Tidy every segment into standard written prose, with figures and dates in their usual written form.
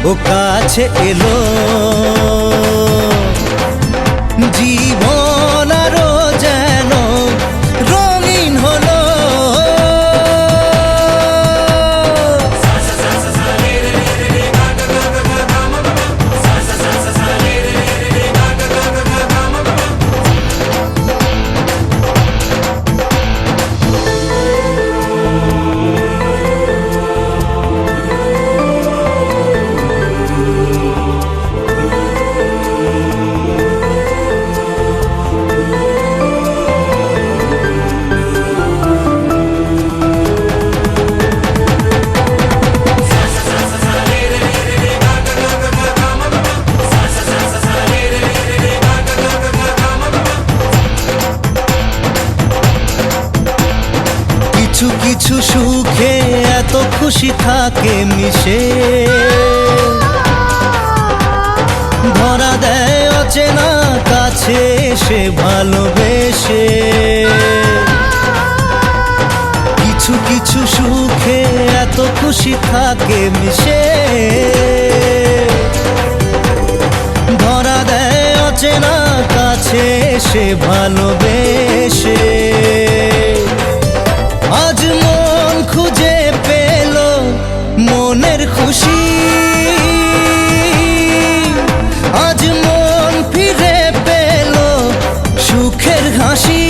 ও কাছে এলো, জীবন আরো যেন রঙিন হলো। কিছু কিছু সুখে এত খুশি থাকে মিশে, ধরা দেয় অচেনা কাছে এসে ভালোবেসে। কিছু কিছু সুখে এত খুশি থাকে মিশে, ধরা দেয় অচেনা কাছে এসে ভালোবেসে। আজ মন খুঁজে পেল মনের খুশি, আজ মন ফিরে পেল সুখের হাসি।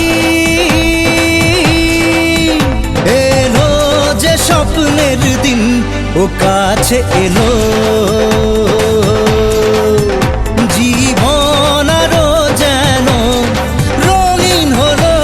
এলো যে স্বপ্নের দিন, ও কাছে এলো, জীবন আরো যেন রঙিন হলো।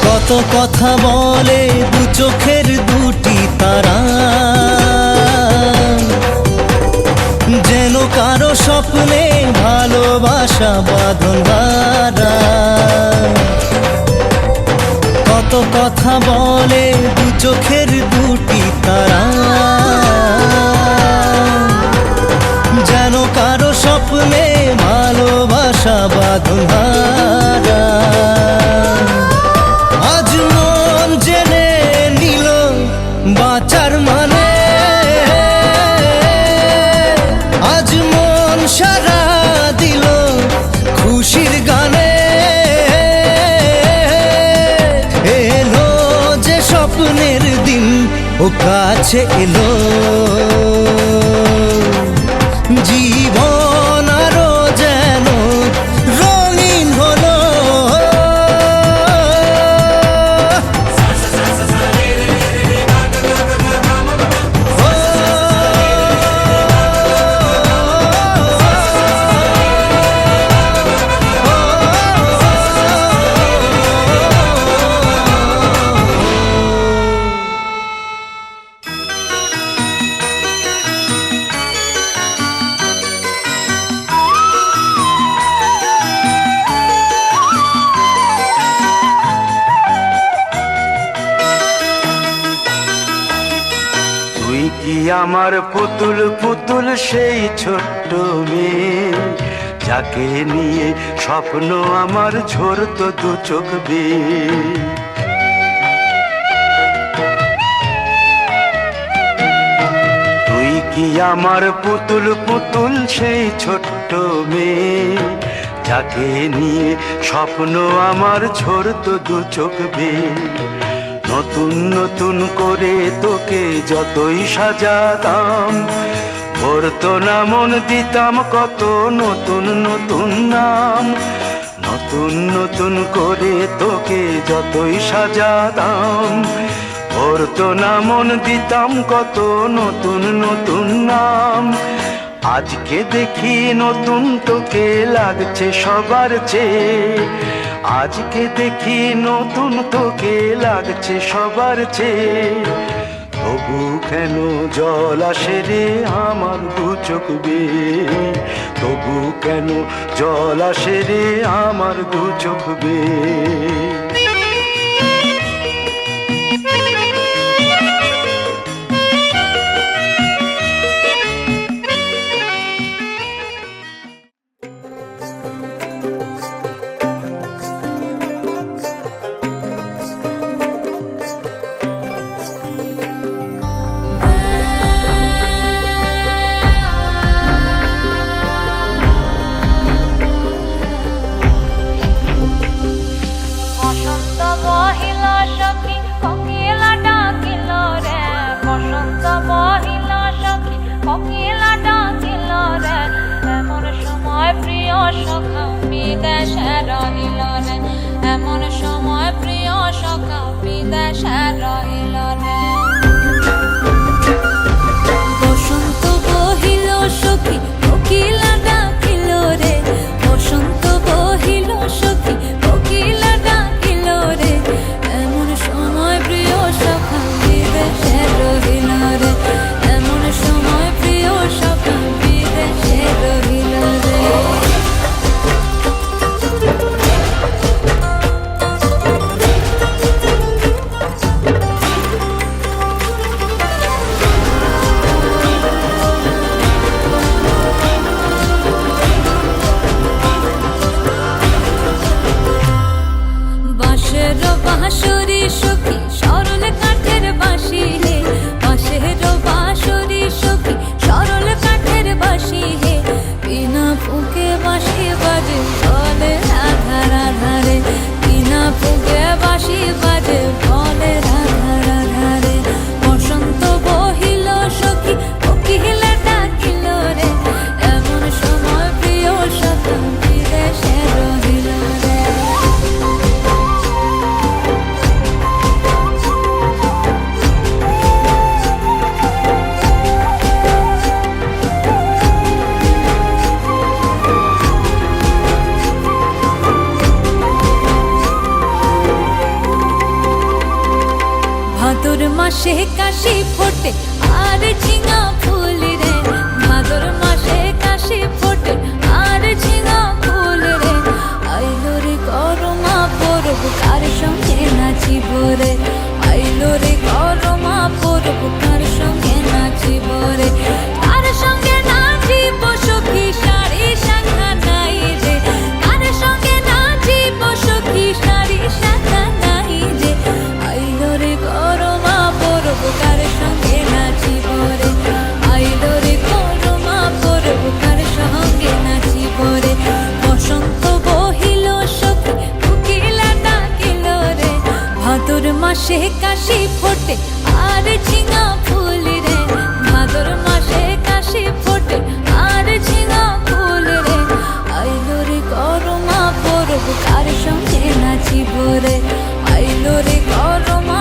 কত কথা বলে দু চোখের দুটি তারা, যেন কারো স্বপ্নে ভালোবাসা বাঁধন হারা। কত কথা বলে দু চোখের দুটি তারা, যেন কারো স্বপ্নে ভালোবাসা বাঁধন হারা। আজ মন জেনে নিল বাঁচার মানে, আজ মন সারা দিল খুশির গানে। এলো যে স্বপ্নের দিন, ও কাছে এলো, জীবন আরো যেন রঙিন হলো। আমার পুতুল পুতুল সেই ছোট্ট মেয়ে, যাকে নিয়ে স্বপ্ন আমার ঝরতো দু চোখ বেয়ে। তুই কি আমার পুতুল পুতুল সেই ছোট্ট মেয়ে, যাকে নিয়ে স্বপ্ন আমার ঝরতো দু চোখ বেয়ে। নতুন নতুন করে তোকে যতই সাজাতাম, ভরতো না মন দিতাম কত নতুন নতুন নাম। নতুন নতুন করে তোকে যতই সাজাতাম, ভরতো না মন দিতাম কত নতুন নতুন নাম। আজকে দেখি নতুন তোকে লাগছে সবার চেয়ে, আজকে দেখি নতুন তোকে লাগছে সবার চেয়ে, তবু কেন জল আসে রে আমার দু চোখ বেয়ে, তবু কেন জল আসে রে আমার দু চোখ বেয়ে। এমন সময় প্রিয় সখা বিদেশে রহিল রে। বসন্ত বহিল সখী কোকিলা ডাকিল রে, বসন্ত বহিল সখী কোকিলা ডাকিল রে, এমন সময় প্রিয় সখা বিদেশে রহিল রে, এমন সময় প্রিয় সখা বিদেশে রহিল রে। বাঁশরি সখী সরল কাঠের বাঁশি হে, বাঁশের বাঁশরি সখী সরল কাঠের বাঁশি হে, বিনা ফুঁকে বাঁশি বাজে বলে রাধা রাধা রে, বিনা ফুঁকে বাঁশি বাজে বলে রাধা রাধা রে। বসন্ত বহিল সখী কোকিলা ডাকিল রে, এমন সময় প্রিয় সখা বিদেশে রহিল রে। ভাদর মাসে কাশি ফোটে আর ঝিঙা ফুল রে, ভাদর মাসে কাশি ফোটে আর ঝিঙা ফুল রে, আইলো রে করমা পরব কার সঙ্গে নাচিব রে, আইলো রে করমা পরব কার সঙ্গে নাচিব রে, কার সঙ্গে নাচিব সখী শাড়ি শাখা নাই রে, কার সঙ্গে নাচিব সখী শাড়ি শাখা নাই রে, আইলো রে করমা পরব কার সঙ্গে নাচিব রে, আইলো রে করমা পরব কার সঙ্গে নাচিব রে। বসন্ত বহিল সখী কোকিলা ডাকিল রে, ভাদর মাসে কাশি ফোটে আর ঝিঙা ফুল রে, ভাদর মাসে কাশি ফোটে আর ঝিঙা ফুল রে, আইলো রে করমা পরব কার সঙ্গে নাচিব রে, আইলো রে করমা